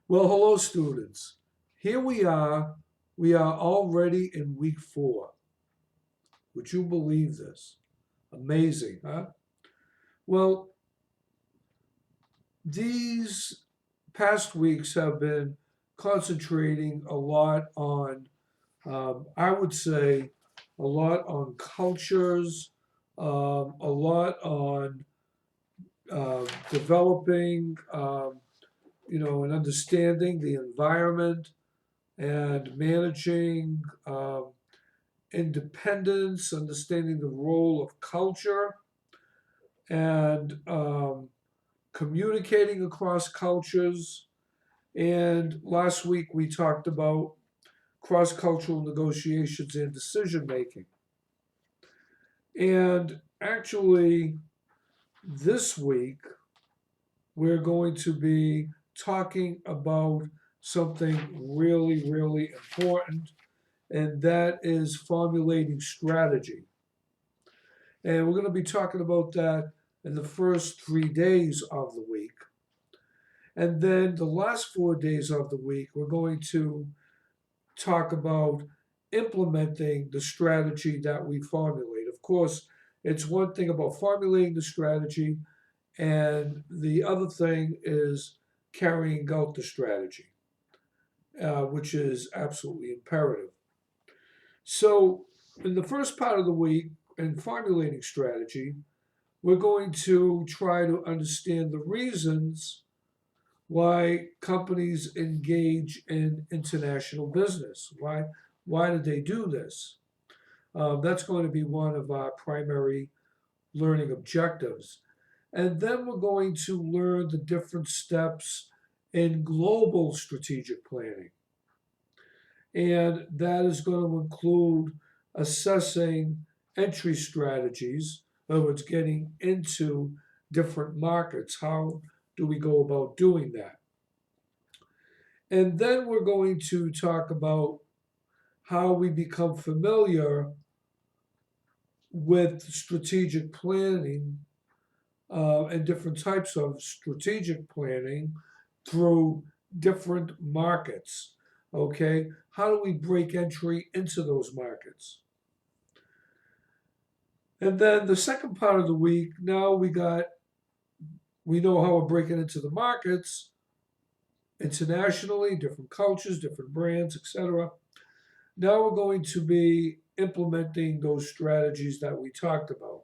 Well, hello, students. Here we are. We are already in week 4. Would you believe this? Amazing, huh? Well, these past weeks have been concentrating a lot on, I would say, a lot on cultures, a lot on developing, and understanding the environment and managing independence, understanding the role of culture, and communicating across cultures. And last week we talked about cross cultural negotiations and decision making. And actually, this week we're going to be talking about something really, really important, and that is formulating strategy. And we're going to be talking about that in the first 3 days of the week. And then the last 4 days of the week, we're going to talk about implementing the strategy that we formulate. Of course, it's one thing about formulating the strategy, and the other thing is carrying out the strategy, which is absolutely imperative. So, in the first part of the week, in formulating strategy, we're going to try to understand the reasons why companies engage in international business. Why did they do this? That's going to be one of our primary learning objectives. And then we're going to learn the different steps in global strategic planning. And that is going to include assessing entry strategies, in other words, getting into different markets. How do we go about doing that? And then we're going to talk about how we become familiar with strategic planning and different types of strategic planning through different markets. Okay, how do we break entry into those markets? And then the second part of the week, now we know how we're breaking into the markets internationally, different cultures, different brands, etc. Now we're going to be implementing those strategies that we talked about.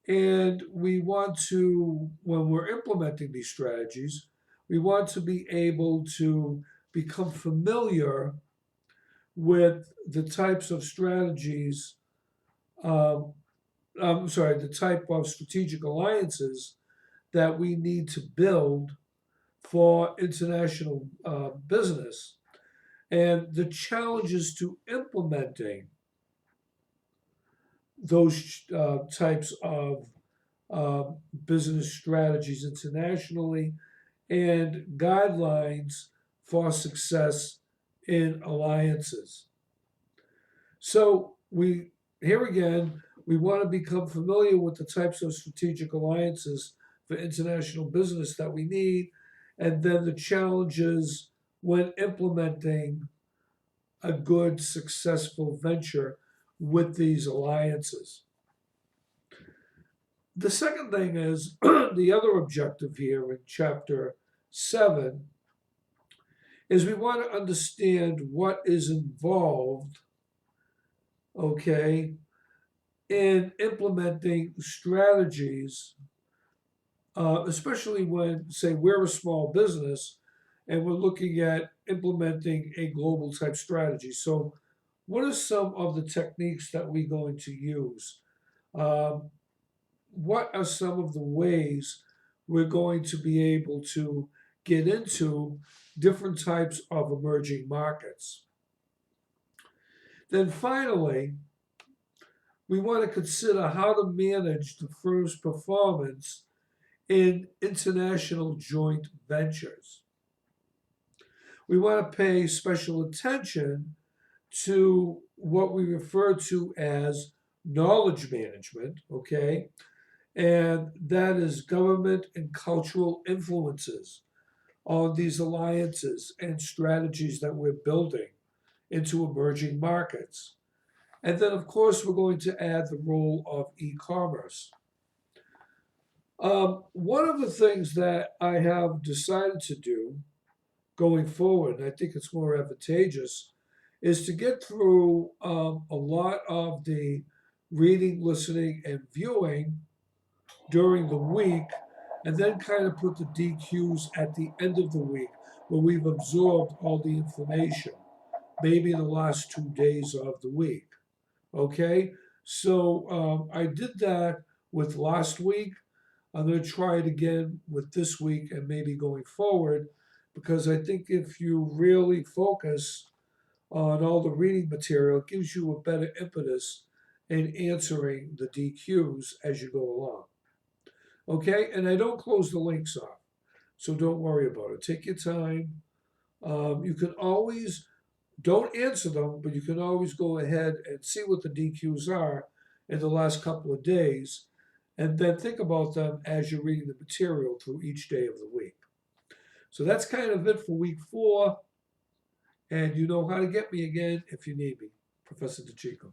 And we want to, when we're implementing these strategies, we want to be able to become familiar with the types of strategies, um, I'm sorry, the type of strategic alliances that we need to build for international business and the challenges to implementing those types of uh, business strategies internationally and guidelines for success in alliances. So we here again we want to become familiar with the types of strategic alliances for international business that we need, and then the challenges when implementing a good, successful venture with these alliances. The second thing is the other objective here in chapter 7 is we want to understand what is involved, okay, in implementing strategies, especially when, say, we're a small business and we're looking at implementing a global type strategy. So, what are some of the techniques that we're going to use? Um, what are some of the ways we're going to be able to get into different types of emerging markets? Then finally, we want to consider how to manage the firm's performance in international joint ventures. We want to pay special attention to what we refer to as knowledge management, okay? And that is government and cultural influences. on these alliances and strategies that we're building into emerging markets. And then, of course, we're going to add the role of e-commerce. One of the things that I have decided to do going forward, and I think it's more advantageous, is to get through a lot of the reading, listening, and viewing during the week, and then kind of put the DQs at the end of the week where we've absorbed all the information, maybe in the last 2 days of the week. Okay, so I did that with last week. I'm going to try it again with this week and maybe going forward, because I think if you really focus on all the reading material, it gives you a better impetus in answering the DQs as you go along. Okay, and I don't close the links off, so don't worry about it. Take your time. You can always don't answer them, but you can always go ahead and see what the DQs are in the last couple of days, and then think about them as you're reading the material through each day of the week. So that's kind of it for week 4, and you know how to get me again if you need me, Professor DeChico.